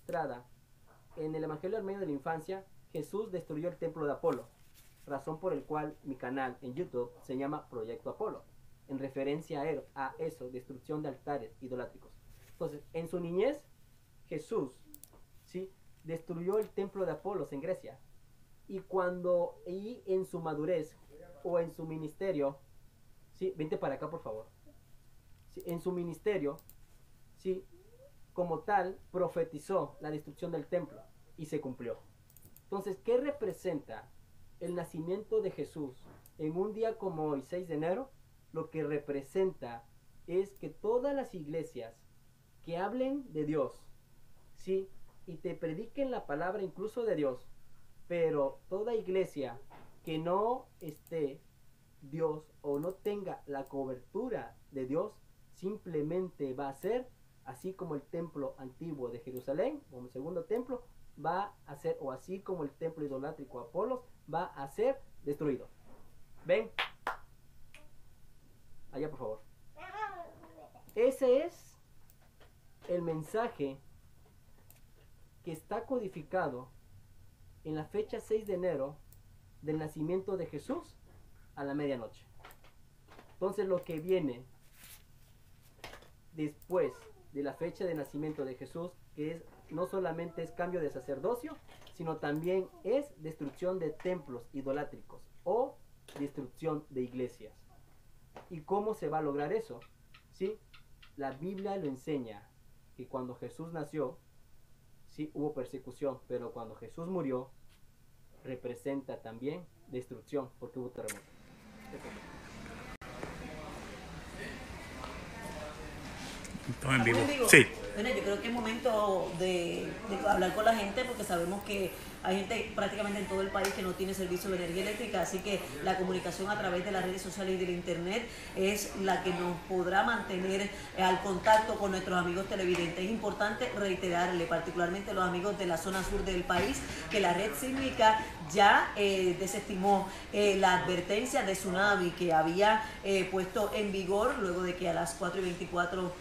registrada en el Evangelio al medio de la infancia. Jesús destruyó el templo de Apolo, razón por el cual mi canal en YouTube se llama Proyecto Apolo, en referencia a eso, destrucción de altares idolátricos. Entonces, en su niñez, Jesús, ¿sí?, destruyó el templo de Apolos en Grecia. Y en su madurez o en su ministerio, ¿sí?, vente para acá por favor, ¿sí?, en su ministerio, ¿sí?, como tal, profetizó la destrucción del templo y se cumplió. Entonces, ¿qué representa el nacimiento de Jesús en un día como hoy, 6 de enero? Lo que representa es que todas las iglesias que hablen de Dios, ¿sí?, y te prediquen la palabra incluso de Dios, pero toda iglesia que no esté Dios o no tenga la cobertura de Dios, simplemente va a ser así como el templo antiguo de Jerusalén, como el segundo templo, va a ser, o así como el templo idolátrico Apolos, va a ser destruido. ¿Ven? Allá, por favor. Ese es el mensaje que está codificado en la fecha 6 de enero del nacimiento de Jesús a la medianoche. Entonces, lo que viene después de la fecha de nacimiento de Jesús, que es no solamente es cambio de sacerdocio, sino también es destrucción de templos idolátricos o destrucción de iglesias. ¿Y cómo se va a lograr eso? ¿Sí? La Biblia lo enseña, que cuando Jesús nació, sí hubo persecución, pero cuando Jesús murió, representa también destrucción, porque hubo terremoto. Estamos en vivo. ¿Estamos en vivo? Sí. Bueno, yo creo que es momento de hablar con la gente, porque sabemos que hay gente prácticamente en todo el país que no tiene servicio de energía eléctrica, así que la comunicación a través de las redes sociales y del internet es la que nos podrá mantener al contacto con nuestros amigos televidentes. Es importante reiterarle, particularmente a los amigos de la zona sur del país, que la red sísmica ya desestimó la advertencia de tsunami que había puesto en vigor luego de que a las 4:24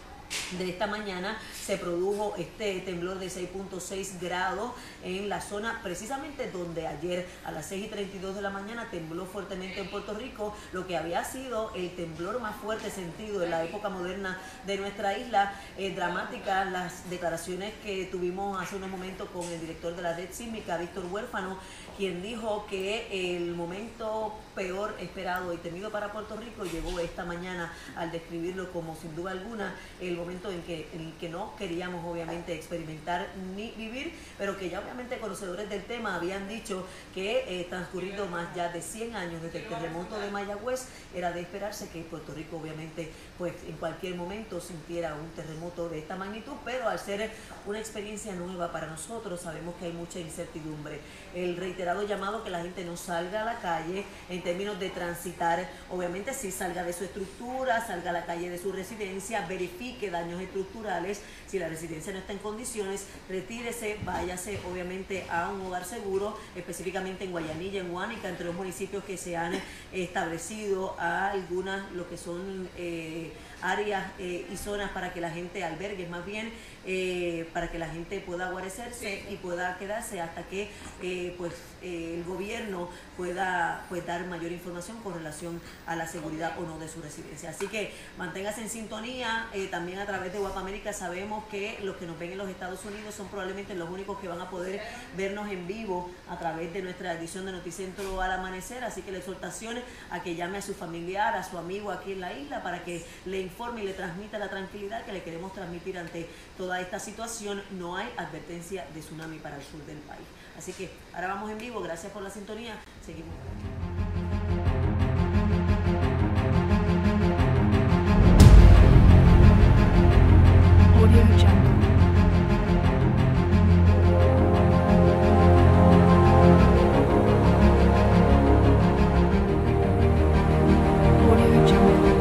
de esta mañana se produjo este temblor de 6.6 grados en la zona precisamente donde ayer a las 6:32 de la mañana tembló fuertemente en Puerto Rico, lo que había sido el temblor más fuerte sentido en la época moderna de nuestra isla. Dramáticas las declaraciones que tuvimos hace unos momentos con el director de la red sísmica, Víctor Huérfano, quien dijo que el momento peor esperado y temido para Puerto Rico llegó esta mañana, al describirlo como sin duda alguna el momento en el que no queríamos obviamente experimentar ni vivir, pero que ya obviamente conocedores del tema habían dicho que transcurrido más ya de 100 años desde el terremoto de Mayagüez, era de esperarse que Puerto Rico obviamente pues en cualquier momento sintiera un terremoto de esta magnitud, pero al ser una experiencia nueva para nosotros sabemos que hay mucha incertidumbre. El reiterado llamado que la gente no salga a la calle en términos de transitar, obviamente sí salga de su estructura, salga a la calle de su residencia, verifique daños estructurales, si la residencia no está en condiciones, retírese, váyase obviamente a un hogar seguro, específicamente en Guayanilla, en Guánica, entre los municipios que se han establecido a algunas, lo que son áreas y zonas para que la gente albergue, más bien para que la gente pueda guarecerse y pueda quedarse hasta que el gobierno pueda dar mayor información con relación a la seguridad o no de su residencia. Así que manténgase en sintonía. También a través de Guapa América sabemos que los que nos ven en los Estados Unidos son probablemente los únicos que van a poder vernos en vivo a través de nuestra edición de Noticentro al amanecer, así que la exhortación a que llame a su familiar, a su amigo aquí en la isla, para que le informe y le transmita la tranquilidad que le queremos transmitir ante toda esta situación. No hay advertencia de tsunami para el sur del país. Así que ahora vamos en vivo. Gracias por la sintonía. Seguimos. Audio Jungle. Audio Jungle. Audio Jungle.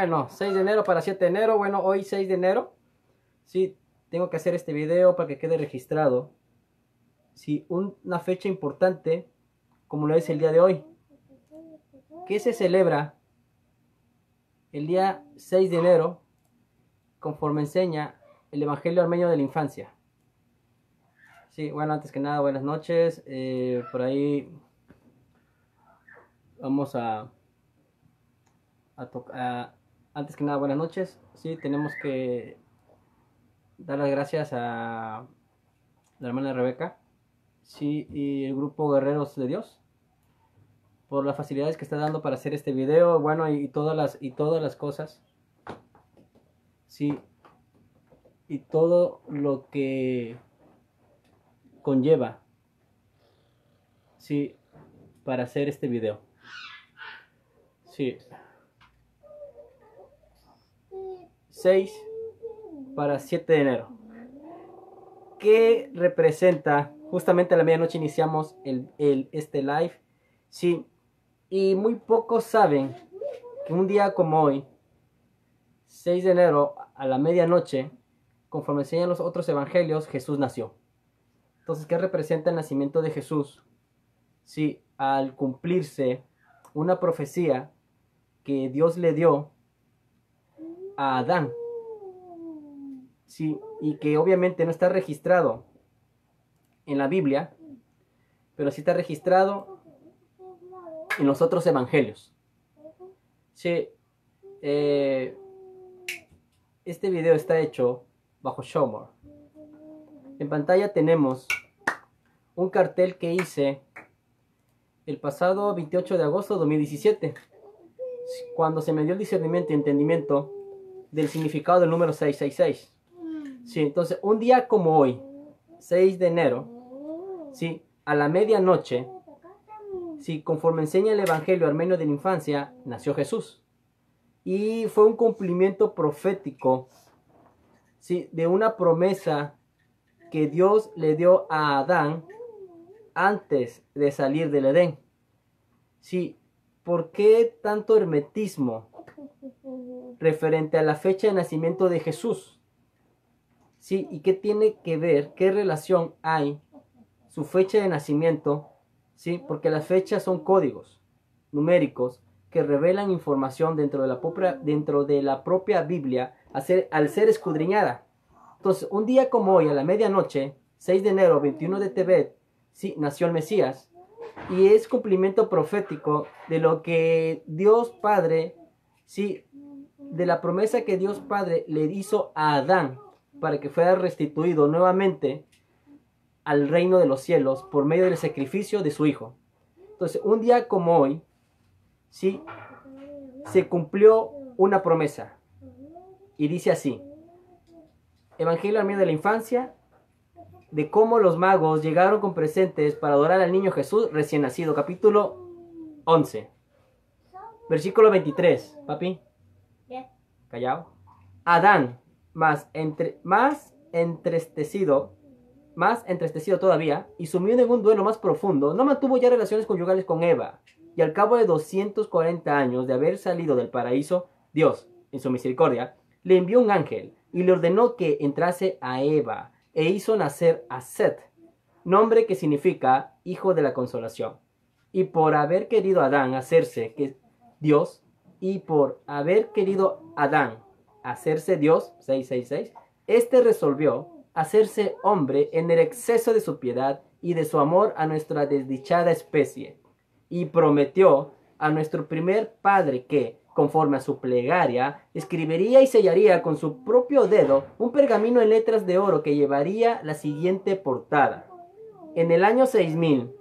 Bueno, 6 de enero para 7 de enero. Bueno, hoy 6 de enero. Sí, tengo que hacer este video para que quede registrado. Sí, una fecha importante como lo es el día de hoy. ¿Qué se celebra el día 6 de enero? Conforme enseña el Evangelio Armenio de la Infancia. Sí, bueno, antes que nada, buenas noches. Por ahí vamos a tocar. Antes que nada, buenas noches. Sí, tenemos que dar las gracias a la hermana Rebeca, sí, y el grupo Guerreros de Dios por las facilidades que está dando para hacer este video, bueno, y todas las cosas, sí, y todo lo que conlleva, sí, para hacer este video. Sí. 6 para 7 de enero. ¿Qué representa? Justamente a la medianoche iniciamos este live. Sí. Y muy pocos saben que un día como hoy, 6 de enero, a la medianoche, conforme enseñan los otros evangelios, Jesús nació. Entonces, ¿qué representa el nacimiento de Jesús? Sí, al cumplirse una profecía que Dios le dio a Adán, sí, y que obviamente no está registrado en la Biblia, pero sí está registrado en los otros evangelios. Sí, este video está hecho bajo Showmore. En pantalla tenemos un cartel que hice el pasado 28 de agosto de 2017, cuando se me dio el discernimiento y entendimiento del significado del número 666. Sí, entonces, un día como hoy, 6 de enero, sí, a la medianoche, sí, conforme enseña el Evangelio Armenio de la Infancia, nació Jesús. Y fue un cumplimiento profético, sí, de una promesa que Dios le dio a Adán antes de salir del Edén. Sí, ¿por qué tanto hermetismo referente a la fecha de nacimiento de Jesús? Sí, ¿y qué tiene que ver? ¿Qué relación hay su fecha de nacimiento? Sí, porque las fechas son códigos numéricos que revelan información dentro de la propia Biblia al ser escudriñada. Entonces, un día como hoy, a la medianoche, 6 de enero, 21 de Tebet, sí, nació el Mesías. Y es cumplimiento profético de lo que Dios Padre, sí, de la promesa que Dios Padre le hizo a Adán para que fuera restituido nuevamente al reino de los cielos por medio del sacrificio de su Hijo. Entonces, un día como hoy, sí, se cumplió una promesa. Y dice así: Evangelio Armenio de la Infancia, de cómo los magos llegaron con presentes para adorar al niño Jesús recién nacido. Capítulo 11. Versículo 23. Papi. Callao. Adán, más entristecido todavía, y sumido en un duelo más profundo, no mantuvo ya relaciones conyugales con Eva. Y al cabo de 240 años de haber salido del paraíso, Dios, en su misericordia, le envió un ángel y le ordenó que entrase a Eva, e hizo nacer a Set, nombre que significa hijo de la consolación. Y por haber querido Adán hacerse Dios, hacerse Dios, 666, este resolvió hacerse hombre en el exceso de su piedad y de su amor a nuestra desdichada especie. Y prometió a nuestro primer padre que, conforme a su plegaria, escribiría y sellaría con su propio dedo un pergamino en letras de oro que llevaría la siguiente portada: en el año 6000,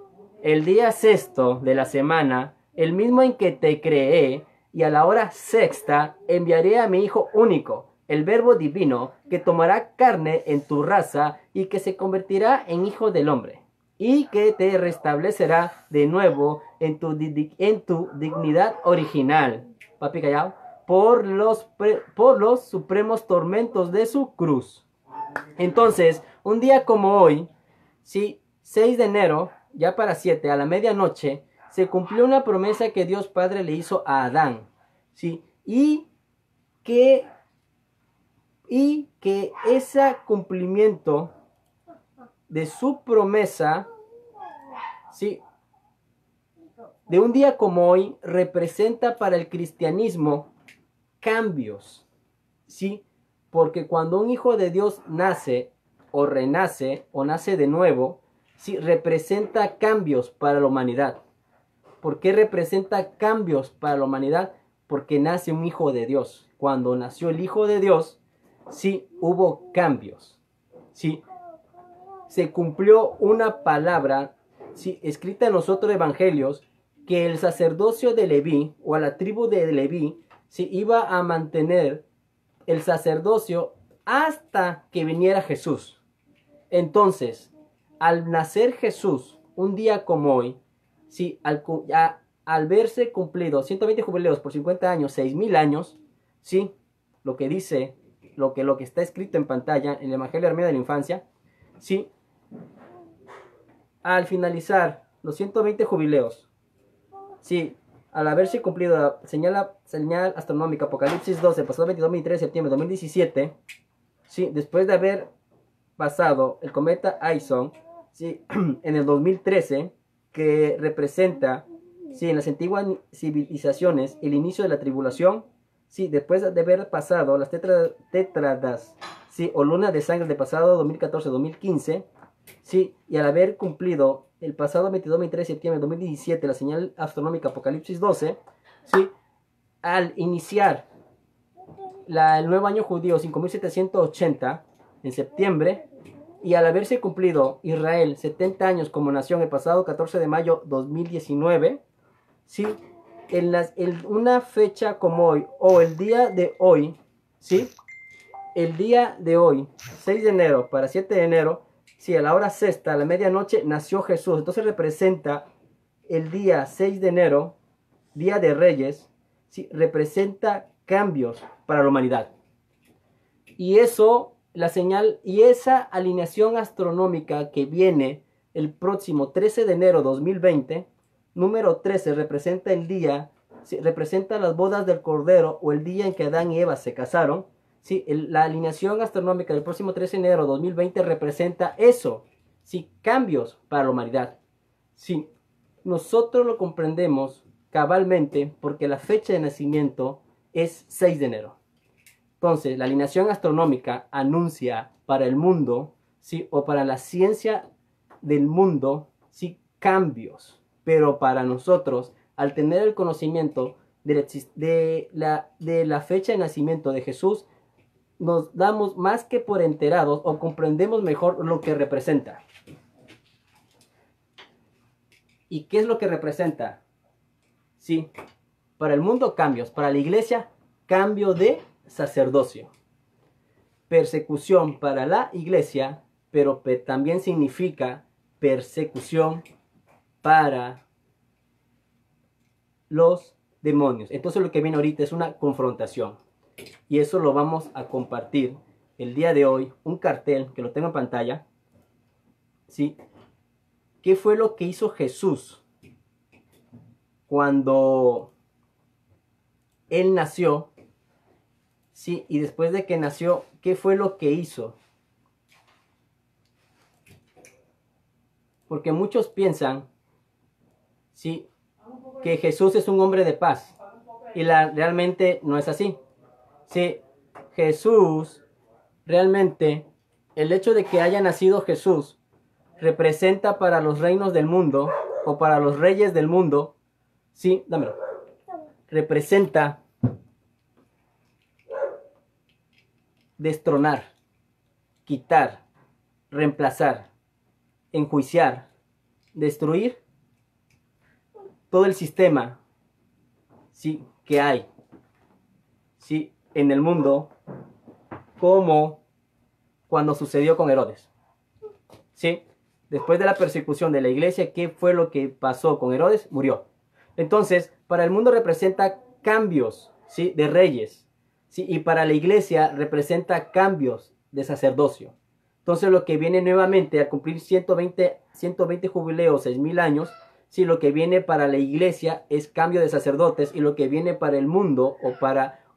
el día sexto de la semana, el mismo en que te creé, y a la hora sexta, enviaré a mi Hijo único, el Verbo divino, que tomará carne en tu raza y que se convertirá en Hijo del Hombre, y que te restablecerá de nuevo en tu dignidad original. Papi callao. Por los supremos tormentos de su cruz. Entonces, un día como hoy, sí, 6 de enero, ya para 7, a la medianoche, se cumplió una promesa que Dios Padre le hizo a Adán, sí, y que ese cumplimiento de su promesa, ¿sí?, de un día como hoy representa para el cristianismo cambios, ¿sí? Porque cuando un hijo de Dios nace o renace o nace de nuevo, ¿sí?, representa cambios para la humanidad. ¿Por qué representa cambios para la humanidad? Porque nace un hijo de Dios. Cuando nació el hijo de Dios, sí, hubo cambios, ¿sí? Se cumplió una palabra, ¿sí?, escrita en los otros evangelios, que el sacerdocio de Leví, o a la tribu de Leví, ¿sí?, iba a mantener el sacerdocio hasta que viniera Jesús. Entonces, al nacer Jesús, un día como hoy, ¿sí?, al verse cumplido 120 jubileos por 50 años, 6,000 años, ¿sí?, lo que dice, lo que está escrito en pantalla, en el Evangelio Armenia de la Infancia, ¿sí?, al finalizar los 120 jubileos, sí, al haberse cumplido la señal astronómica Apocalipsis 12, pasado 22-23 de septiembre de 2017, sí, después de haber pasado el cometa Aison, sí, en el 2013, que representa, sí, en las antiguas civilizaciones el inicio de la tribulación, sí, después de haber pasado las tétradas, sí, o luna de sangre del pasado 2014-2015, sí, y al haber cumplido el pasado 22-23 de septiembre de 2017 la señal astronómica Apocalipsis 12, sí, al iniciar el nuevo año judío 5780 en septiembre, y al haberse cumplido Israel 70 años como nación el pasado 14 de mayo 2019, sí, en una fecha como hoy, o el día de hoy, sí, el día de hoy, 6 de enero para 7 de enero, sí, a la hora sexta, a la medianoche, nació Jesús. Entonces representa el día 6 de enero, Día de Reyes, sí, representa cambios para la humanidad. Y eso, la señal, y esa alineación astronómica que viene el próximo 13 de enero 2020, número 13, representa el día, sí, representa las bodas del Cordero, o el día en que Adán y Eva se casaron. Sí, la alineación astronómica del próximo 13 de enero de 2020 representa eso, sí, cambios para la humanidad. Sí, nosotros lo comprendemos cabalmente porque la fecha de nacimiento es 6 de enero. Entonces, la alineación astronómica anuncia para el mundo, sí, o para la ciencia del mundo, sí, cambios. Pero para nosotros, al tener el conocimiento de la fecha de nacimiento de Jesús, nos damos más que por enterados o comprendemos mejor lo que representa. ¿Y qué es lo que representa? Sí, para el mundo cambios, para la iglesia cambio de sacerdocio. Persecución para la iglesia, pero también significa persecución para los demonios. Entonces lo que viene ahorita es una confrontación. Y eso lo vamos a compartir el día de hoy, un cartel que lo tengo en pantalla, ¿sí? ¿Qué fue lo que hizo Jesús cuando Él nació? ¿Sí? Y después de que nació, ¿qué fue lo que hizo? Porque muchos piensan, ¿sí?, que Jesús es un hombre de paz. Y realmente no es así. Sí, Jesús, realmente, el hecho de que haya nacido Jesús representa para los reinos del mundo, o para los reyes del mundo, sí, dámelo, representa destronar, quitar, reemplazar, enjuiciar, destruir todo el sistema, sí, que hay, sí, en el mundo, como cuando sucedió con Herodes. ¿Sí? Después de la persecución de la iglesia, ¿qué fue lo que pasó con Herodes? Murió. Entonces, para el mundo representa cambios, ¿sí?, de reyes, ¿sí? Y para la iglesia representa cambios de sacerdocio. Entonces, lo que viene nuevamente a cumplir 120 jubileos, 6,000 años, ¿sí?, lo que viene para la iglesia es cambio de sacerdotes, y lo que viene para el mundo,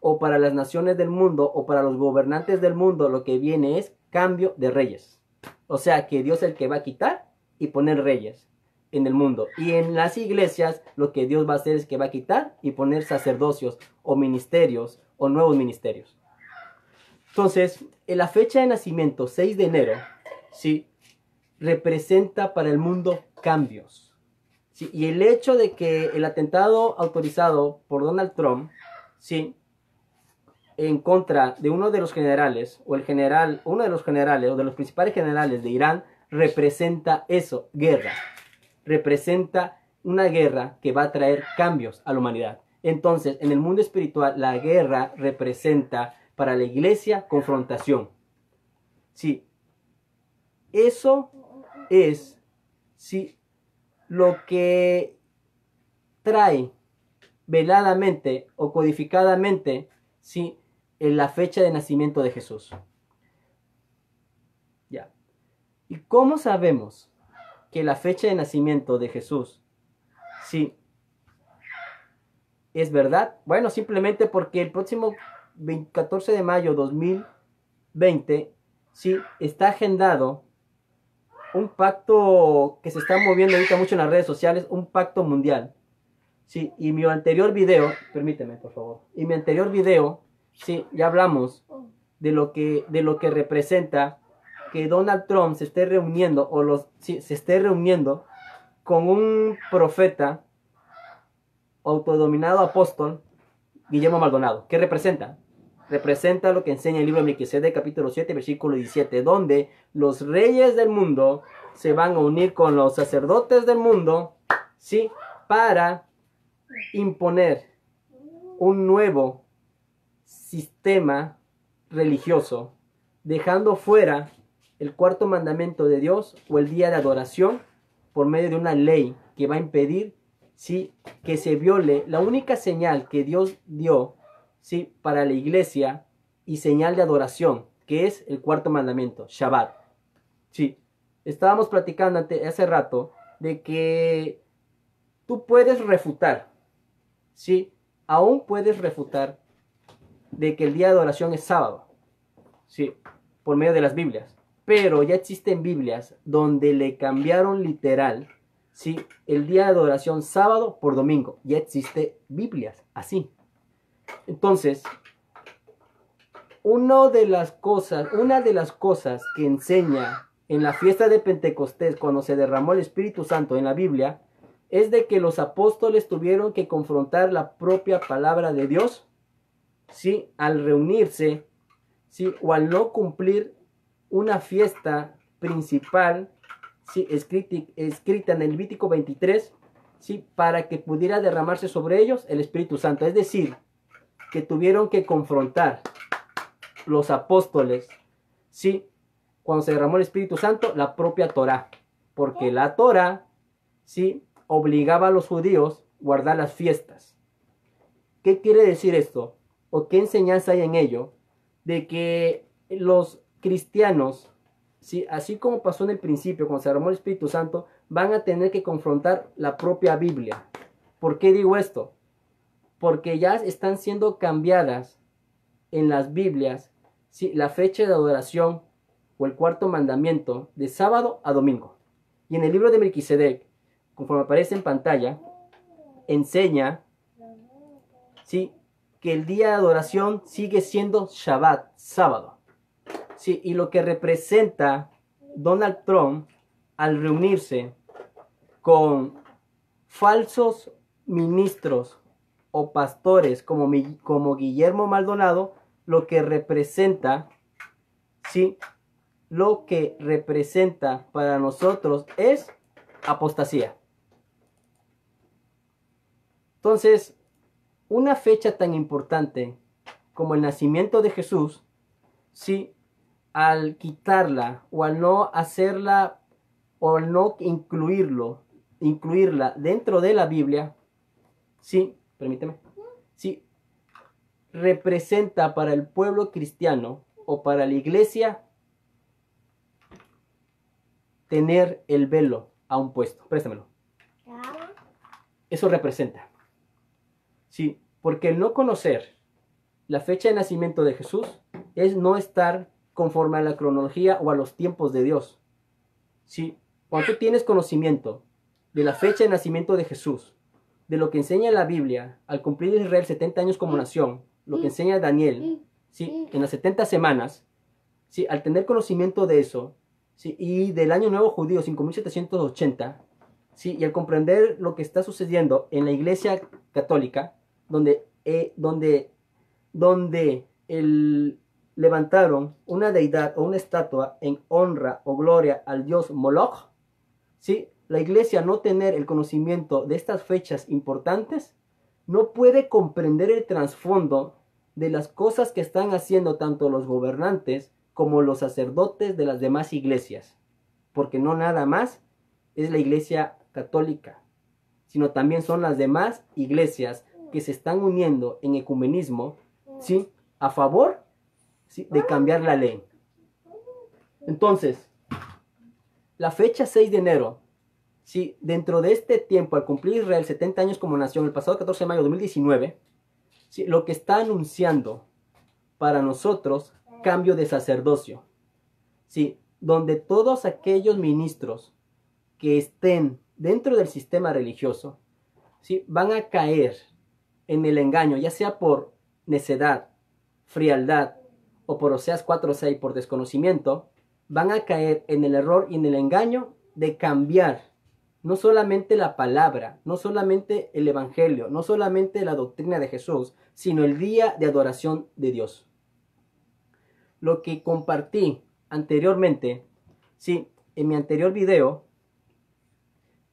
o para las naciones del mundo o para los gobernantes del mundo, lo que viene es cambio de reyes. O sea que Dios es el que va a quitar y poner reyes en el mundo. Y en las iglesias lo que Dios va a hacer es que va a quitar y poner sacerdocios o ministerios o nuevos ministerios. Entonces, en la fecha de nacimiento, 6 de enero, ¿sí?, representa para el mundo cambios. ¿Sí? Y el hecho de que el atentado autorizado por Donald Trump, ¿sí?, en contra de uno de los generales, o uno de los generales, o de los principales generales de Irán, representa eso, guerra. Representa una guerra que va a traer cambios a la humanidad. Entonces, en el mundo espiritual, la guerra representa para la iglesia confrontación. Sí, eso es, sí, lo que trae veladamente o codificadamente, sí, en la fecha de nacimiento de Jesús. Ya. ¿Y cómo sabemos que la fecha de nacimiento de Jesús, sí, es verdad? Bueno, simplemente porque el próximo 14 de mayo de 2020, sí, está agendado un pacto que se está moviendo ahorita mucho en las redes sociales, un pacto mundial. Sí, y mi anterior video, permíteme por favor, y mi anterior video, sí, ya hablamos de lo que representa que Donald Trump se esté reuniendo, se esté reuniendo con un profeta autodominado apóstol, Guillermo Maldonado. ¿Qué representa? Representa lo que enseña el libro de Melquisedec, capítulo 7, versículo 17, donde los reyes del mundo se van a unir con los sacerdotes del mundo, ¿sí?, para imponer un nuevo sistema religioso, dejando fuera el cuarto mandamiento de Dios o el día de adoración por medio de una ley que va a impedir, ¿sí?, que se viole la única señal que Dios dio, ¿sí?, para la iglesia y señal de adoración, que es el cuarto mandamiento, Shabbat. Sí, estábamos platicando hace rato de que tú puedes refutar, ¿sí?, aún puedes refutar de que el día de adoración es sábado, ¿sí?, por medio de las Biblias. Pero ya existen Biblias donde le cambiaron literal, ¿sí?, el día de adoración sábado por domingo. Ya existe Biblias así. Entonces, una de las cosas que enseña en la fiesta de Pentecostés, cuando se derramó el Espíritu Santo en la Biblia, es de que los apóstoles tuvieron que confrontar la propia palabra de Dios, ¿sí?, al reunirse, ¿sí?, o al no cumplir una fiesta principal, ¿sí?, escrita en el Levítico 23, ¿sí?, para que pudiera derramarse sobre ellos el Espíritu Santo. Es decir, que tuvieron que confrontar los apóstoles, ¿sí?, cuando se derramó el Espíritu Santo, la propia Torá, porque la Torá, ¿sí?, obligaba a los judíos a guardar las fiestas. ¿Qué quiere decir esto? ¿O qué enseñanza hay en ello? De que los cristianos, ¿sí?, así como pasó en el principio cuando se derramó el Espíritu Santo, van a tener que confrontar la propia Biblia. ¿Por qué digo esto? Porque ya están siendo cambiadas en las Biblias, ¿sí?, la fecha de adoración o el cuarto mandamiento de sábado a domingo. Y en el libro de Melquisedec, conforme aparece en pantalla, enseña, ¿sí?, que el día de adoración sigue siendo Shabbat, sábado. Sí, y lo que representa Donald Trump al reunirse con falsos ministros o pastores como Guillermo Maldonado, lo que representa, ¿sí?, lo que representa para nosotros es apostasía. Entonces, una fecha tan importante como el nacimiento de Jesús, ¿sí?, al quitarla o al no hacerla o al no incluirla dentro de la Biblia, ¿sí?, permíteme, ¿sí?, representa para el pueblo cristiano o para la iglesia tener el velo aún puesto. Préstamelo. Eso representa. Sí, porque el no conocer, la fecha de nacimiento de Jesús es no estar conforme a la cronología o a los tiempos de Dios. ¿Sí? Cuando tú tienes conocimiento de la fecha de nacimiento de Jesús, de lo que enseña la Biblia, al cumplir Israel 70 años como nación, lo que enseña Daniel, ¿sí? En las 70 semanas, ¿sí? Al tener conocimiento de eso, ¿sí? Y del año nuevo judío, 5780, ¿sí? Y al comprender lo que está sucediendo en la iglesia católica, donde levantaron una deidad o una estatua en honra o gloria al dios Moloch, ¿sí? La iglesia, no tener el conocimiento de estas fechas importantes, no puede comprender el trasfondo de las cosas que están haciendo tanto los gobernantes como los sacerdotes de las demás iglesias, porque no nada más es la iglesia católica, sino también son las demás iglesias que se están uniendo en ecumenismo, ¿sí? A favor, ¿sí? De cambiar la ley. Entonces, la fecha 6 de enero, ¿sí? Dentro de este tiempo, al cumplir Israel 70 años como nación, el pasado 14 de mayo de 2019, ¿sí? Lo que está anunciando para nosotros cambio de sacerdocio, ¿sí? Donde todos aquellos ministros que estén dentro del sistema religioso, ¿sí? Van a caer en el engaño, ya sea por necedad, frialdad o por Oseas 4:6 por desconocimiento, van a caer en el error y en el engaño de cambiar no solamente la palabra, no solamente el evangelio, no solamente la doctrina de Jesús, sino el día de adoración de Dios. Lo que compartí anteriormente, sí, en mi anterior video,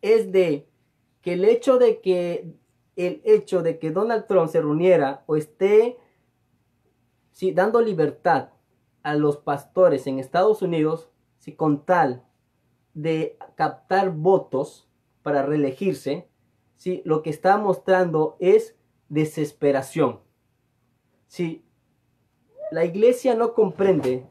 es de que el hecho de que Donald Trump se reuniera o esté, sí, dando libertad a los pastores en Estados Unidos, sí, con tal de captar votos para reelegirse, sí, lo que está mostrando es desesperación. Sí, la iglesia no comprende,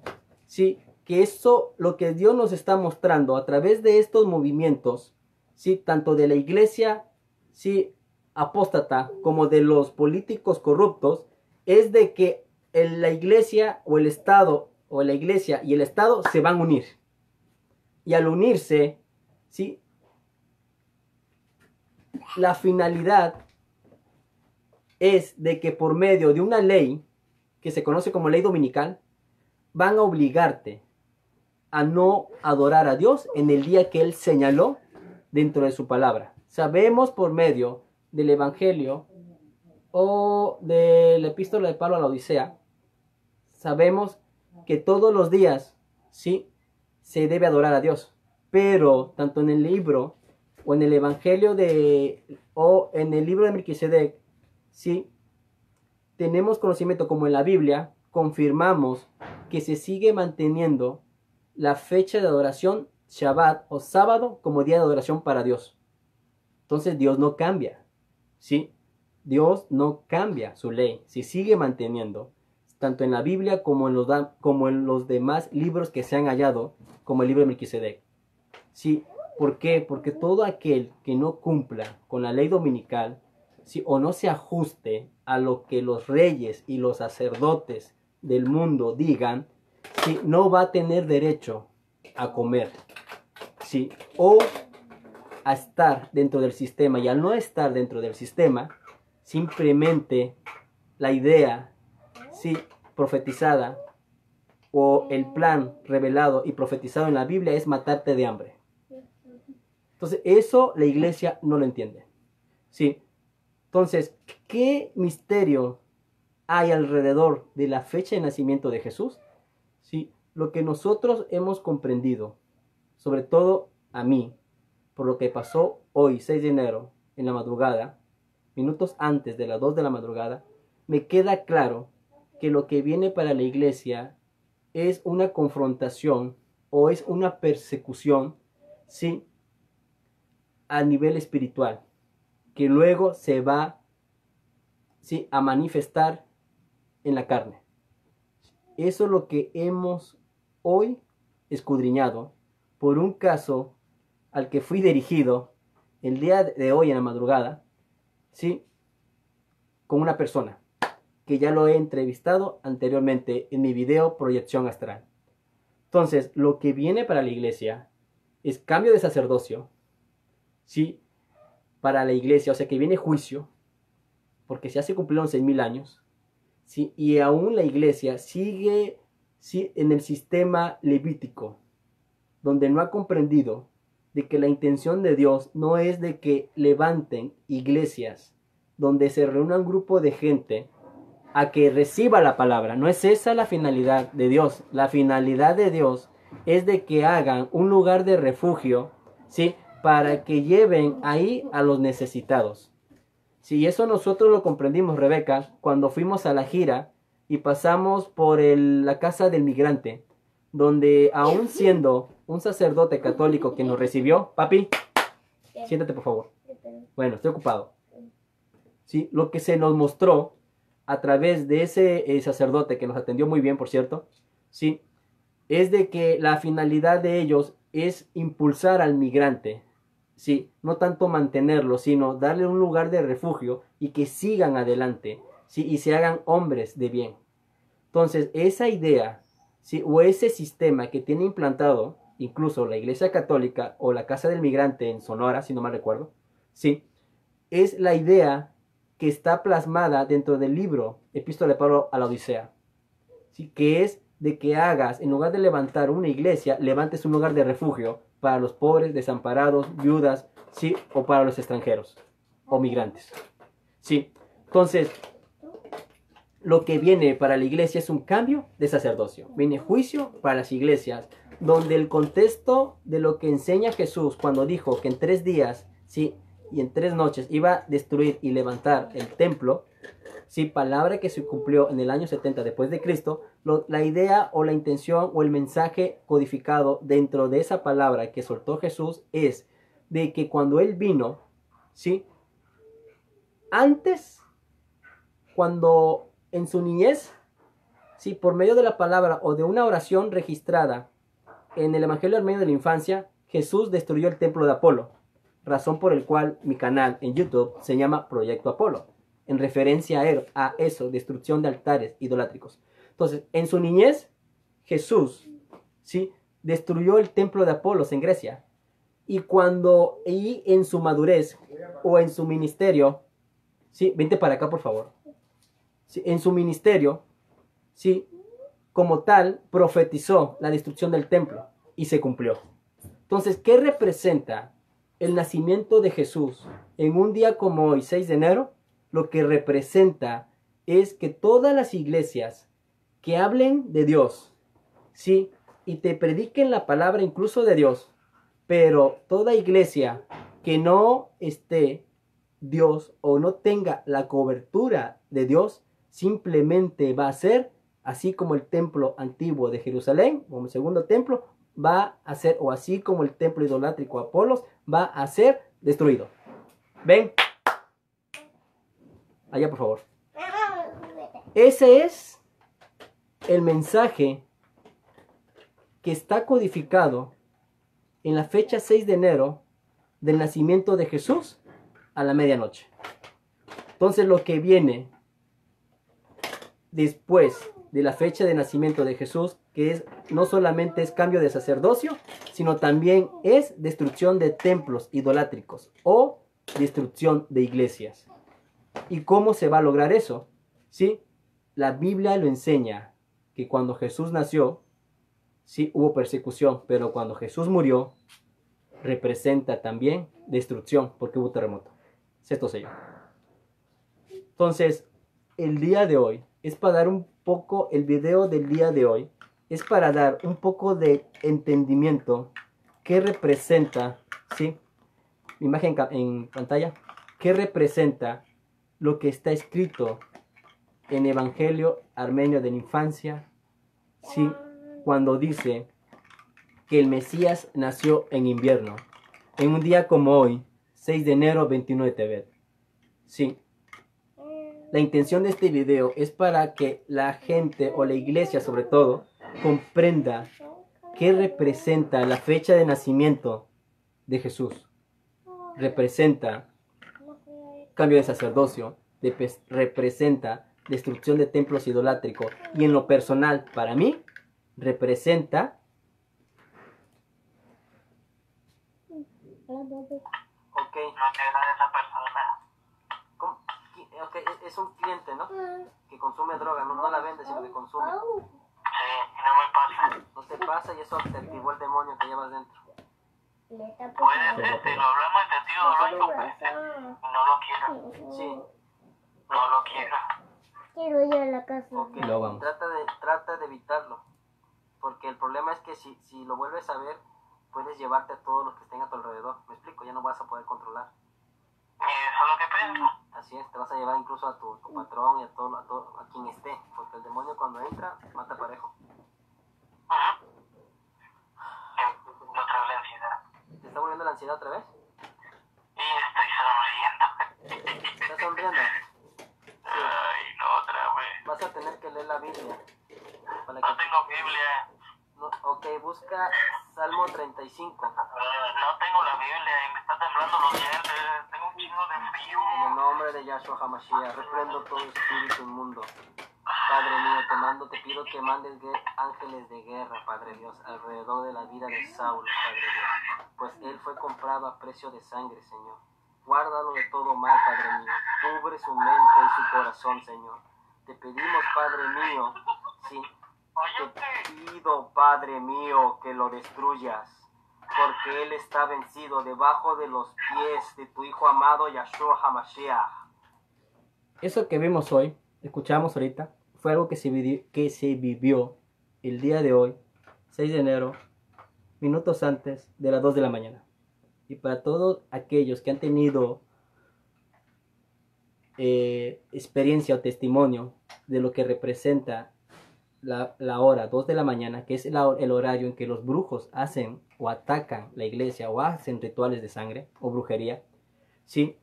sí, que eso, lo que Dios nos está mostrando a través de estos movimientos, sí, tanto de la iglesia, sí, apóstata, como de los políticos corruptos, es de que la iglesia o el Estado, o la iglesia y el Estado se van a unir. Y al unirse, ¿sí? La finalidad es de que por medio de una ley que se conoce como ley dominical, van a obligarte a no adorar a Dios en el día que Él señaló dentro de su palabra. Sabemos por medio del Evangelio o de la epístola de Pablo a la Odisea, sabemos que todos los días, ¿sí?, se debe adorar a Dios, pero tanto en el libro o en el Evangelio o en el libro de Melquisedec, sí, tenemos conocimiento, como en la Biblia, confirmamos que se sigue manteniendo la fecha de adoración, Shabbat o sábado, como día de adoración para Dios. Entonces Dios no cambia, ¿sí? Dios no cambia su ley, se sigue manteniendo, tanto en la Biblia como en los demás libros que se han hallado, como el libro de Melquisedec. ¿Sí? ¿Por qué? Porque todo aquel que no cumpla con la ley dominical, ¿sí?, o no se ajuste a lo que los reyes y los sacerdotes del mundo digan, ¿sí?, no va a tener derecho a comer, ¿sí?, o a estar dentro del sistema. Y al no estar dentro del sistema, simplemente la idea, sí, profetizada, o el plan revelado y profetizado en la Biblia es matarte de hambre. Entonces, eso la iglesia no lo entiende. ¿Sí? Entonces, ¿qué misterio hay alrededor de la fecha de nacimiento de Jesús? ¿Sí? Lo que nosotros hemos comprendido, sobre todo a mí, por lo que pasó hoy, 6 de enero, en la madrugada, minutos antes de las 2 de la madrugada, me queda claro que lo que viene para la iglesia es una confrontación o es una persecución, ¿sí?, a nivel espiritual, que luego se va, ¿sí?, a manifestar en la carne. Eso es lo que hemos hoy escudriñado por un caso al que fui dirigido el día de hoy en la madrugada, ¿sí?, con una persona. que ya lo he entrevistado anteriormente en mi video Proyección Astral. Entonces, lo que viene para la iglesia es cambio de sacerdocio, ¿sí? Para la iglesia, o sea que viene juicio, porque ya se cumplieron 6.000 años, ¿sí? Y aún la iglesia sigue, ¿sí?, en el sistema levítico, donde no ha comprendido de que la intención de Dios no es de que levanten iglesias donde se reúna un grupo de gente a que reciba la palabra. No es esa la finalidad de Dios. La finalidad de Dios es de que hagan un lugar de refugio, ¿sí?, para que lleven ahí a los necesitados. Sí, eso nosotros lo comprendimos, Rebeca, cuando fuimos a la gira y pasamos por la casa del migrante, donde aún siendo un sacerdote católico que nos recibió, papi, siéntate por favor. Bueno, estoy ocupado. Sí, lo que se nos mostró a través de ese sacerdote que nos atendió muy bien, por cierto, sí, es de que la finalidad de ellos es impulsar al migrante, sí, no tanto mantenerlo, sino darle un lugar de refugio y que sigan adelante, sí, y se hagan hombres de bien. Entonces, esa idea, sí, o ese sistema que tiene implantado incluso la Iglesia Católica o la Casa del Migrante en Sonora, si no mal recuerdo, sí, es la idea que está plasmada dentro del libro Epístola de Pablo a la Odisea, ¿sí?, que es de que hagas, en lugar de levantar una iglesia, levantes un lugar de refugio para los pobres, desamparados, viudas, ¿sí?, o para los extranjeros o migrantes. Sí, entonces, lo que viene para la iglesia es un cambio de sacerdocio. Viene juicio para las iglesias, donde el contexto de lo que enseña Jesús cuando dijo que en 3 días, sí, y en 3 noches iba a destruir y levantar el templo, sí, palabra que se cumplió en el año 70 después de Cristo, la idea o la intención o el mensaje codificado dentro de esa palabra que soltó Jesús es de que cuando Él vino, sí, antes, cuando en su niñez, sí, por medio de la palabra o de una oración registrada en el Evangelio Armenio de la Infancia, Jesús destruyó el templo de Apolo, razón por el cual mi canal en YouTube se llama Proyecto Apolo, en referencia a eso, destrucción de altares idolátricos. Entonces, en su niñez, Jesús, ¿sí?, destruyó el templo de Apolos en Grecia. Y en su madurez o en su ministerio, ¿sí?, vente para acá por favor. ¿Sí?, en su ministerio, ¿sí?, como tal, profetizó la destrucción del templo y se cumplió. Entonces, ¿qué representa el nacimiento de Jesús en un día como hoy, 6 de enero? Lo que representa es que todas las iglesias que hablen de Dios, ¿sí?, y te prediquen la palabra incluso de Dios, pero toda iglesia que no esté Dios o no tenga la cobertura de Dios, simplemente va a ser así como el templo antiguo de Jerusalén, como el segundo templo, va a ser, o así como el templo idolátrico Apolos, va a ser destruido. ¿Ven? Allá, por favor. Ese es el mensaje que está codificado en la fecha 6 de enero del nacimiento de Jesús a la medianoche. Entonces, lo que viene después de la fecha de nacimiento de Jesús, que es no solamente es cambio de sacerdocio, sino también es destrucción de templos idolátricos o destrucción de iglesias. ¿Y cómo se va a lograr eso? ¿Sí? La Biblia lo enseña, que cuando Jesús nació, sí hubo persecución, pero cuando Jesús murió, representa también destrucción, porque hubo terremoto. Sexto sello. Entonces, el día de hoy, es para dar un poco, el video del día de hoy, es para dar un poco de entendimiento qué representa, ¿sí?, imagen en pantalla, qué representa lo que está escrito en Evangelio Armenio de la Infancia, ¿sí?, cuando dice que el Mesías nació en invierno, en un día como hoy, 6 de enero 29 Tebet. Sí. La intención de este video es para que la gente o la iglesia sobre todo comprenda qué representa la fecha de nacimiento de Jesús. Representa cambio de sacerdocio, representa destrucción de templos idolátricos. Y en lo personal, para mí, representa Ok, No quiero a esa persona. ok, es un cliente, ¿no? Que consume droga, no la vende, sino que consume. Sí, y no me pasa. No te pasa y eso te activó el demonio que llevas dentro. Puede ser, si lo hablamos en sentido lógico, puede ser. No lo quiero. Sí, No lo quiero. Quiero ir a la casa. ok. Lo vamos. Trata de evitarlo. Porque el problema es que si lo vuelves a ver, puedes llevarte a todos los que estén a tu alrededor. Me explico, ya no vas a poder controlar. Y eso es lo que pienso. Así es, te vas a llevar incluso a tu patrón y a quien esté. Porque el demonio cuando entra, mata parejo. Ajá. Otra vez la ansiedad. ¿Te está volviendo la ansiedad otra vez? Y estoy sonriendo. ¿Estás sonriendo? Ay, no, otra vez. Vas a tener que leer la Biblia. Para No que... tengo Biblia. Ok, busca Salmo 35. No tengo la Biblia y me está temblando los dientes. Tengo un chingo de frío. En el nombre de Yahshua HaMashiach, reprendo todo espíritu inmundo. Padre mío, te pido que mandes ángeles de guerra, Padre Dios, alrededor de la vida de Saulo, Padre Dios. Pues él fue comprado a precio de sangre, Señor. Guárdalo de todo mal, Padre mío. Cubre su mente y su corazón, Señor. Te pedimos, Padre mío, sí. Te pido, Padre mío, que lo destruyas, porque Él está vencido debajo de los pies de tu Hijo amado, Yahshua HaMashiach. Eso que vimos hoy, escuchamos ahorita, fue algo que se vivió el día de hoy, 6 de enero, minutos antes de las 2 de la mañana. Y para todos aquellos que han tenido experiencia o testimonio de lo que representa la hora 2 de la mañana, que es el horario en que los brujos hacen o atacan la iglesia o hacen rituales de sangre o brujería, sí,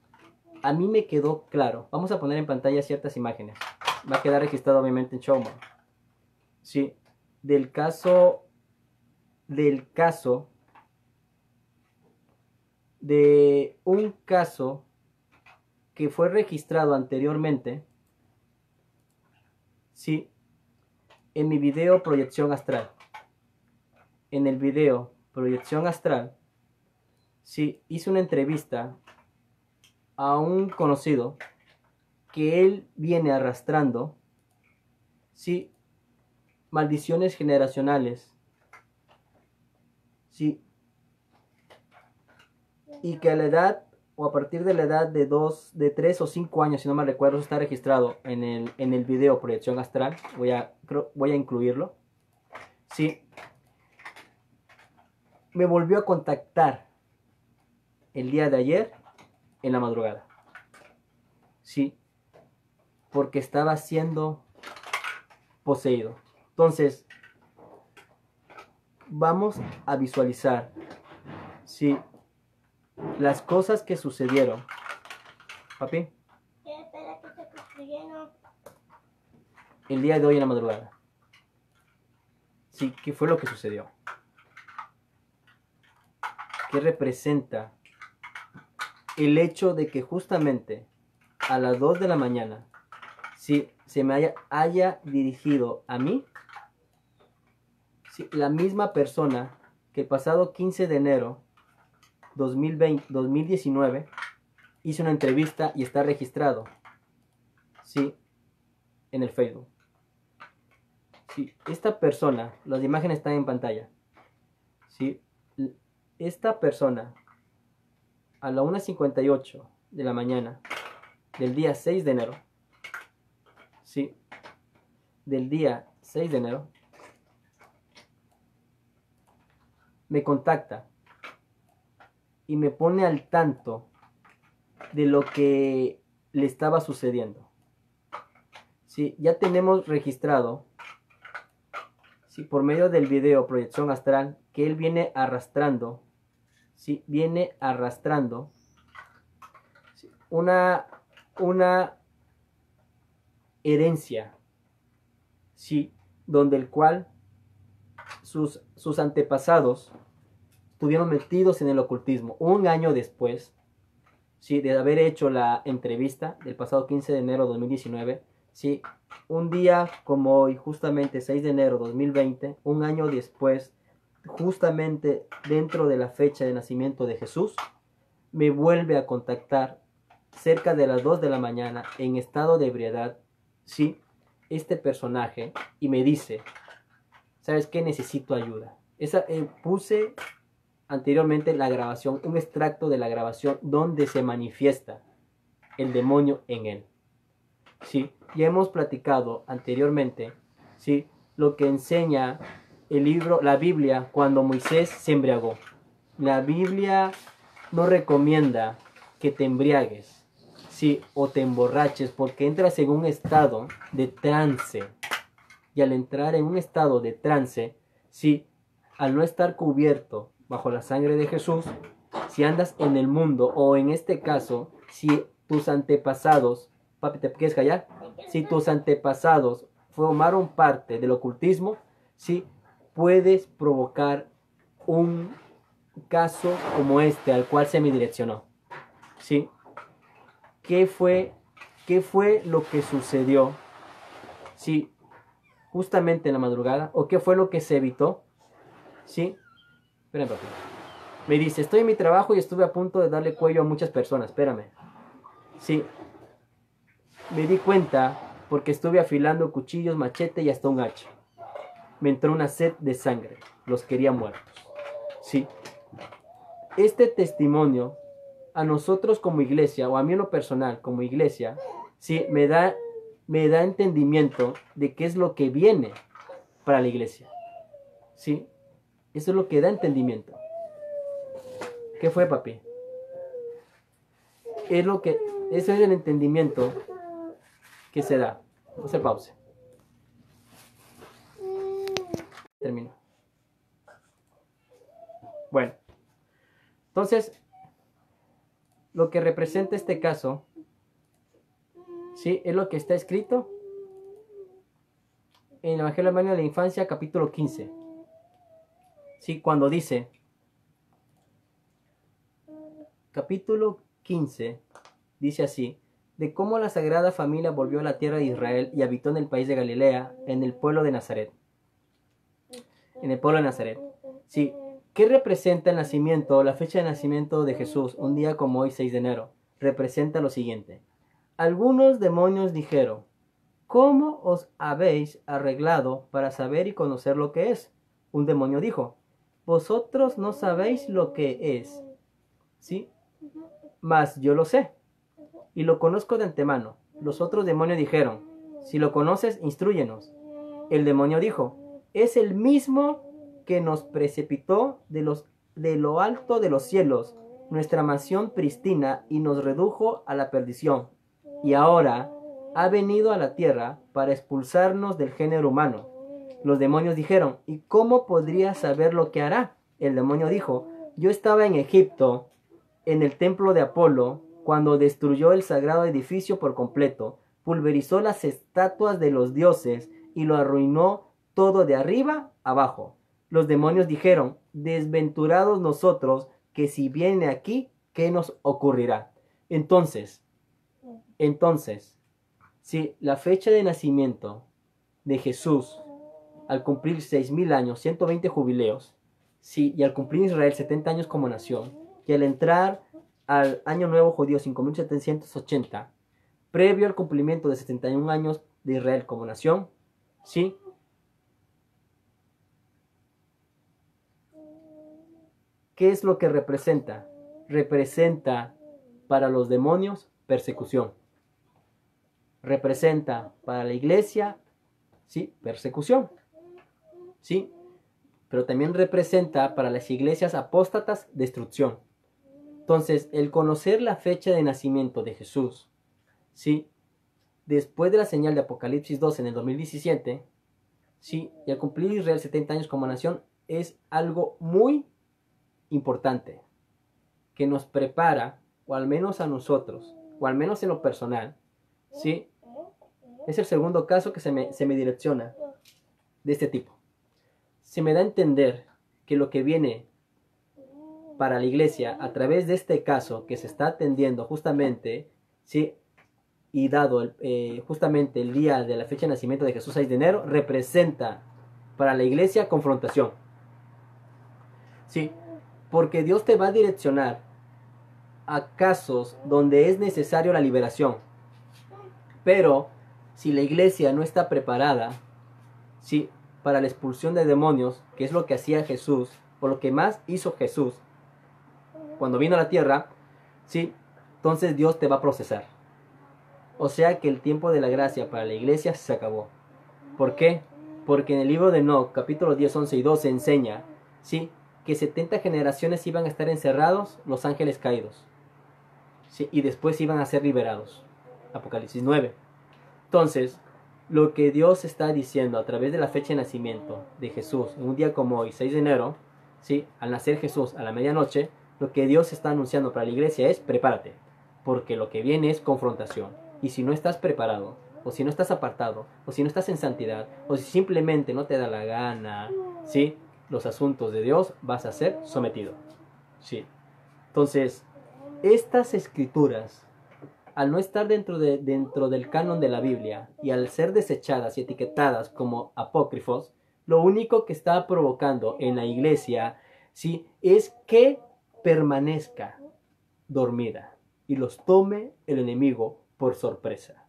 a mí me quedó claro. Vamos a poner en pantalla ciertas imágenes. Va a quedar registrado obviamente en Showman. Sí, del caso de un caso que fue registrado anteriormente, sí, en mi video Proyección Astral. En el video Proyección Astral, sí, hice una entrevista a un conocido que él viene arrastrando, sí, maldiciones generacionales, sí, y que a la edad o a partir de la edad de 3 o 5 años, si no me recuerdo, eso está registrado en el video Proyección Astral. Voy a incluirlo. Sí. Me volvió a contactar el día de ayer en la madrugada. Sí. Porque estaba siendo poseído. Entonces, vamos a visualizar, sí, las cosas que sucedieron. Papi. Espera que te construyeron. El día de hoy en la madrugada. Sí, ¿qué fue lo que sucedió? ¿Qué representa el hecho de que justamente a las 2 de la mañana, sí, se me haya dirigido a mí, sí, la misma persona que el pasado 15 de enero 2019 hizo una entrevista y está registrado, sí, en el Facebook. Sí, esta persona, las imágenes están en pantalla, sí, esta persona a la 1:58 de la mañana del día 6 de enero, sí, del día 6 de enero, me contacta y me pone al tanto de lo que le estaba sucediendo. Sí, ya tenemos registrado, sí, por medio del video Proyección Astral, que él viene arrastrando, sí, viene arrastrando, sí, una herencia, sí, donde el cual sus antepasados estuvieron metidos en el ocultismo. Un año después, sí, de haber hecho la entrevista del pasado 15 de enero de 2019, Sí, un día como hoy, justamente 6 de enero de 2020, un año después, justamente dentro de la fecha de nacimiento de Jesús, me vuelve a contactar cerca de las 2 de la mañana en estado de ebriedad, sí, este personaje, y me dice, ¿sabes qué? Necesito ayuda. Puse anteriormente la grabación, un extracto de la grabación donde se manifiesta el demonio en él. Sí, ya hemos platicado anteriormente, sí, lo que enseña el libro, la Biblia, cuando Moisés se embriagó. La Biblia no recomienda que te embriagues, sí, o te emborraches, porque entras en un estado de trance. Y al entrar en un estado de trance, sí, al no estar cubierto bajo la sangre de Jesús, si andas en el mundo, o en este caso, si tus antepasados, papi, ¿te quieres callar? Si tus antepasados formaron parte del ocultismo, sí, puedes provocar un caso como este al cual se me direccionó. ¿Sí? ¿Qué fue lo que sucedió? Sí, justamente en la madrugada, o qué fue lo que se evitó. ¿Sí? Espérame, papi. Me dice, estoy en mi trabajo y estuve a punto de darle cuello a muchas personas. Espérame. Sí. Me di cuenta porque estuve afilando cuchillos, machete y hasta un hacha. Me entró una sed de sangre. Los quería muertos. Sí. Este testimonio a nosotros como iglesia, o a mí en lo personal como iglesia, sí, me da entendimiento de qué es lo que viene para la iglesia. ¿Sí? Eso es lo que da entendimiento. ¿Qué fue, papi? Ese es el entendimiento que se da. Vamos a hacer pausa. Termino. Bueno. Entonces, lo que representa este caso, ¿sí? Es lo que está escrito en el Evangelio de la Infancia, capítulo 15. ¿Sí? Cuando dice, capítulo 15, dice así, de cómo la Sagrada Familia volvió a la tierra de Israel y habitó en el país de Galilea, en el pueblo de Nazaret. En el pueblo de Nazaret. Sí. ¿Qué representa el nacimiento, la fecha de nacimiento de Jesús, un día como hoy, 6 de enero? Representa lo siguiente. Algunos demonios dijeron, ¿cómo os habéis arreglado para saber y conocer lo que es? Un demonio dijo, vosotros no sabéis lo que es, ¿sí? Mas yo lo sé, y lo conozco de antemano. Los otros demonios dijeron, si lo conoces, instrúyenos. El demonio dijo, es el mismo que nos precipitó de lo alto de los cielos, nuestra mansión pristina, y nos redujo a la perdición. Y ahora ha venido a la tierra para expulsarnos del género humano. Los demonios dijeron, ¿y cómo podría saber lo que hará? El demonio dijo, yo estaba en Egipto, en el templo de Apolo, cuando destruyó el sagrado edificio por completo, pulverizó las estatuas de los dioses y lo arruinó todo de arriba abajo. Los demonios dijeron, desventurados nosotros, que si viene aquí, ¿qué nos ocurrirá? Entonces, si la fecha de nacimiento de Jesús, al cumplir 6,000 años, 120 jubileos, sí, y al cumplir Israel 70 años como nación, y al entrar al año nuevo judío 5,780, previo al cumplimiento de 71 años de Israel como nación, sí, ¿qué es lo que representa? Representa para los demonios persecución. Representa para la iglesia, sí, persecución. Sí, pero también representa para las iglesias apóstatas destrucción. Entonces, el conocer la fecha de nacimiento de Jesús, sí, después de la señal de Apocalipsis 12 en el 2017, sí, y al cumplir Israel 70 años como nación, es algo muy importante que nos prepara, o al menos a nosotros, o al menos en lo personal, ¿sí? Es el segundo caso que se me direcciona de este tipo. Se me da a entender que lo que viene para la iglesia a través de este caso que se está atendiendo justamente, ¿sí? y dado justamente el día de la fecha de nacimiento de Jesús, 6 de enero, representa para la iglesia confrontación. Sí, porque Dios te va a direccionar a casos donde es necesario la liberación. Pero si la iglesia no está preparada, sí, para la expulsión de demonios, que es lo que hacía Jesús, o lo que más hizo Jesús cuando vino a la tierra, sí, entonces Dios te va a procesar. O sea que el tiempo de la gracia para la iglesia se acabó. ¿Por qué? Porque en el libro de Enoc, capítulo 10, 11 y 12, enseña, sí, que 70 generaciones iban a estar encerrados los ángeles caídos, sí, y después iban a ser liberados. Apocalipsis 9. Entonces, lo que Dios está diciendo a través de la fecha de nacimiento de Jesús, en un día como hoy, 6 de enero, ¿sí? Al nacer Jesús a la medianoche, lo que Dios está anunciando para la iglesia es: prepárate, porque lo que viene es confrontación. Y si no estás preparado, o si no estás apartado, o si no estás en santidad, o si simplemente no te da la gana, ¿sí?, los asuntos de Dios, vas a ser sometido. ¿Sí? Entonces, estas escrituras, al no estar dentro del canon de la Biblia y al ser desechadas y etiquetadas como apócrifos, lo único que está provocando en la iglesia, ¿sí?, es que permanezca dormida y los tome el enemigo por sorpresa.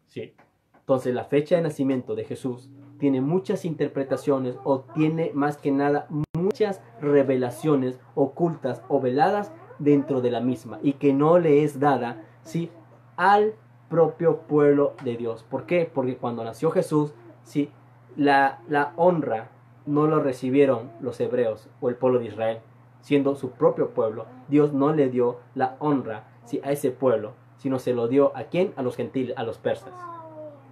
¿Sí? Entonces, la fecha de nacimiento de Jesús tiene muchas interpretaciones, o tiene más que nada muchas revelaciones ocultas o veladas dentro de la misma, y que no le es dada, ¿sí?, al propio pueblo de Dios. ¿Por qué? Porque cuando nació Jesús, ¿sí?, la honra no lo recibieron los hebreos o el pueblo de Israel, siendo su propio pueblo. Dios no le dio la honra, ¿sí?, a ese pueblo, sino se lo dio ¿a quién? A los gentiles, a los persas.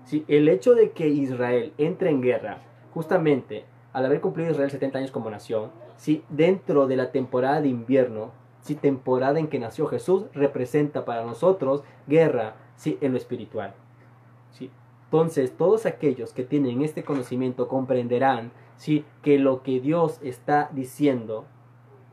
¿Sí? El hecho de que Israel entre en guerra, justamente al haber cumplido Israel 70 años como nación, ¿sí?, dentro de la temporada de invierno, ¿sí?, temporada en que nació Jesús, representa para nosotros guerra, ¿sí?, en lo espiritual. ¿Sí? Entonces, todos aquellos que tienen este conocimiento comprenderán, ¿sí?, que lo que Dios está diciendo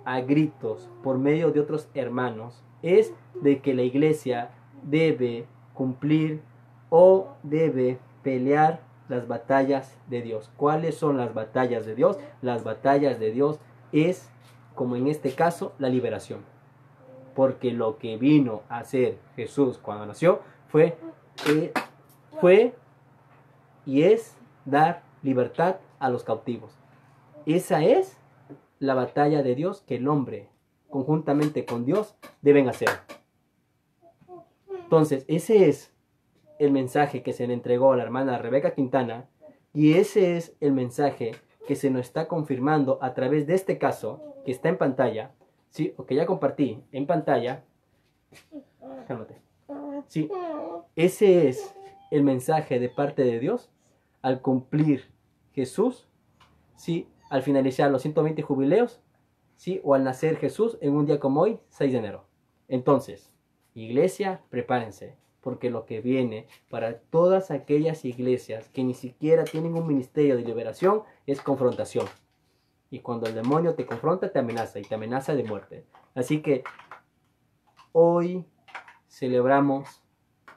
a gritos por medio de otros hermanos es de que la iglesia debe cumplir o debe pelear las batallas de Dios. ¿Cuáles son las batallas de Dios? Las batallas de Dios es, como en este caso, la liberación. Porque lo que vino a hacer Jesús cuando nació fue y es dar libertad a los cautivos. Esa es la batalla de Dios que el hombre, conjuntamente con Dios, deben hacer. Entonces, ese es el mensaje que se le entregó a la hermana Rebeca Quintana, y ese es el mensaje que se nos está confirmando a través de este caso que está en pantalla, ¿sí?, o que ya compartí en pantalla. Cálmate. Sí, ese es el mensaje de parte de Dios al cumplir Jesús, ¿sí?, al finalizar los 120 jubileos, ¿sí?, o al nacer Jesús en un día como hoy, 6 de enero. Entonces, iglesia, prepárense, porque lo que viene para todas aquellas iglesias que ni siquiera tienen un ministerio de liberación es confrontación. Y cuando el demonio te confronta, te amenaza, y te amenaza de muerte. Así que hoy celebramos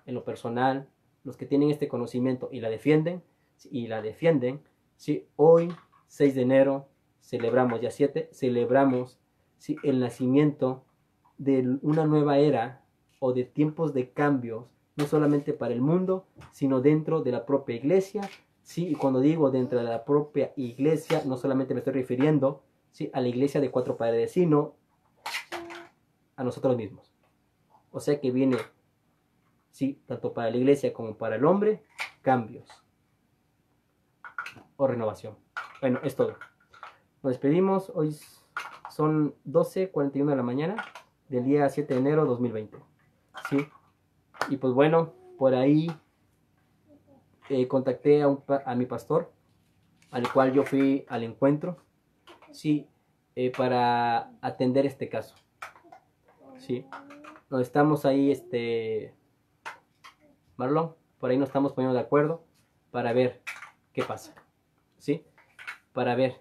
en lo personal, los que tienen este conocimiento y la defienden, ¿sí? Hoy, 6 de enero, celebramos, ya 7, celebramos, ¿sí?, el nacimiento de una nueva era, o de tiempos de cambios, no solamente para el mundo, sino dentro de la propia iglesia. ¿Sí? Y cuando digo dentro de la propia iglesia, no solamente me estoy refiriendo, ¿sí?, a la iglesia de 4 paredes, sino a nosotros mismos. O sea que viene, sí, tanto para la iglesia como para el hombre, cambios o renovación. Bueno, es todo. Nos despedimos. Hoy son 12:41 de la mañana del día 7 de enero de 2020. ¿Sí? Y pues bueno, por ahí contacté a mi pastor, al cual yo fui al encuentro, ¿sí?, para atender este caso. ¿Sí? Nos estamos ahí, Marlon, por ahí nos estamos poniendo de acuerdo para ver qué pasa. ¿Sí? Para ver.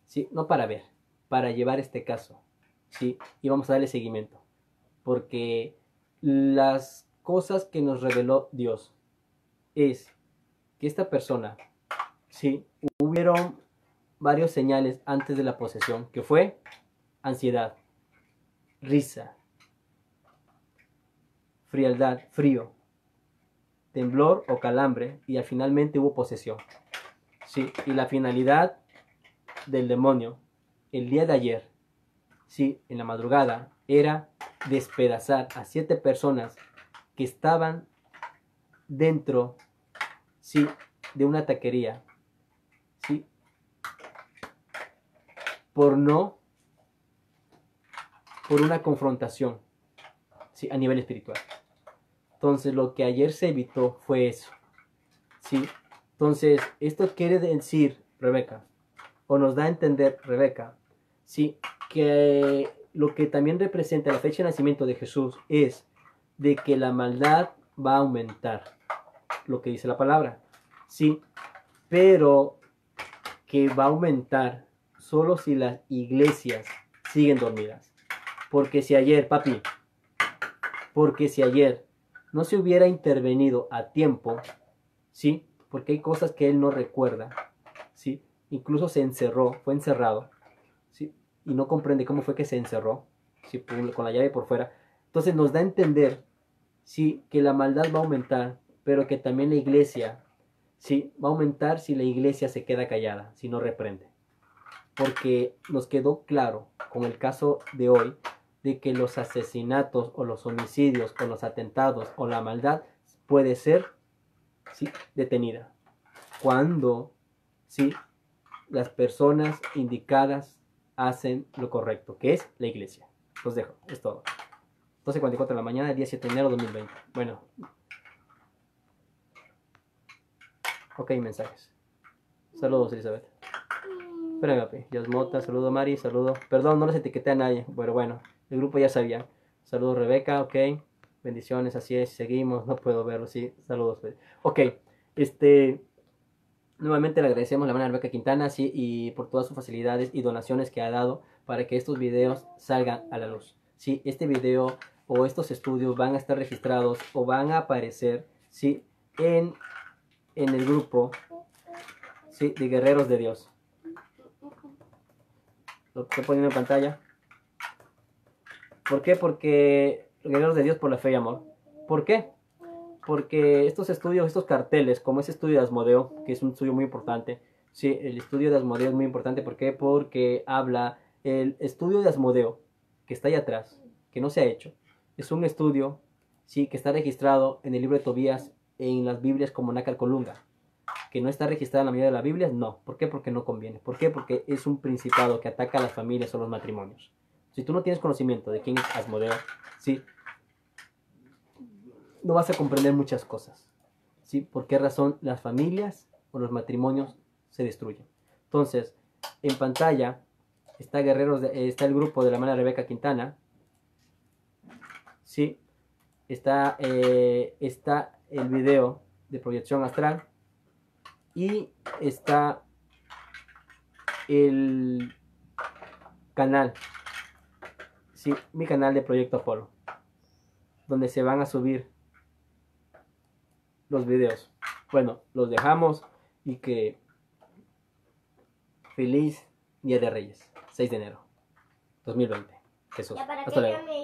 ¿Sí? No para ver, para llevar este caso. ¿Sí? Y vamos a darle seguimiento. Porque las cosas que nos reveló Dios es que esta persona, sí, hubieron varios señales antes de la posesión, que fue ansiedad, risa, frialdad, frío, temblor o calambre, y finalmente hubo posesión. Sí, y la finalidad del demonio el día de ayer, sí, en la madrugada, era despedazar a 7 personas que estaban dentro, sí, de una taquería, sí, por una confrontación, sí, a nivel espiritual. Entonces, lo que ayer se evitó fue eso, sí. Entonces, esto quiere decir, Rebeca, o nos da a entender, Rebeca, sí, que lo que también representa la fecha de nacimiento de Jesús es de que la maldad va a aumentar, lo que dice la palabra, sí, pero que va a aumentar solo si las iglesias siguen dormidas. Porque si ayer, papi, porque si ayer no se hubiera intervenido a tiempo, sí, porque hay cosas que él no recuerda, sí, incluso se encerró, fue encerrado, sí, y no comprende cómo fue que se encerró, sí, con la llave por fuera. Entonces nos da a entender, sí, que la maldad va a aumentar, pero que también la iglesia, sí, va a aumentar si la iglesia se queda callada, si no reprende. Porque nos quedó claro con el caso de hoy de que los asesinatos o los homicidios o los atentados o la maldad puede ser, sí, detenida cuando, sí, las personas indicadas hacen lo correcto, que es la iglesia. Los dejo, es todo. 12:44 de la mañana, el día 7 de enero de 2020. Bueno. Ok, mensajes. Saludos, Elizabeth. Espérame, papi. Yasmota, saludo Mari, saludo. Perdón, no les etiqueté a nadie, pero bueno, el grupo ya sabía. Saludos Rebeca, ok. Bendiciones, así es, seguimos, no puedo verlo, sí. Saludos. Ok, nuevamente le agradecemos a la hermana Rebeca Quintana, sí, y por todas sus facilidades y donaciones que ha dado para que estos videos salgan a la luz. Sí, este video o estos estudios van a estar registrados o van a aparecer, sí, en el grupo, sí, de Guerreros de Dios. Lo estoy poniendo en pantalla. ¿Por qué? Porque Guerreros de Dios por la fe y amor. ¿Por qué? Porque estos estudios, estos carteles, como ese estudio de Asmodeo, que es un estudio muy importante, sí, el estudio de Asmodeo es muy importante. ¿Por qué? Porque habla, el estudio de Asmodeo, que está ahí atrás, que no se ha hecho, es un estudio, sí, que está registrado en el libro de Tobías, en las Biblias como Nácar Colunga. Que no está registrada en la mayoría de las Biblias, no. ¿Por qué? Porque no conviene. ¿Por qué? Porque es un principado que ataca a las familias o los matrimonios. Si tú no tienes conocimiento de quién es Asmodeo, ¿sí?, no vas a comprender muchas cosas, ¿sí? ¿Por qué razón las familias o los matrimonios se destruyen? Entonces, en pantalla está está el grupo de la hermana Rebeca Quintana, ¿sí? Está el video de proyección astral y está el canal, sí, mi canal de Proyecto Apolo, donde se van a subir los videos. Bueno, los dejamos y que feliz Día de Reyes, 6 de enero 2020. Jesús. Ya para Hasta que luego. llame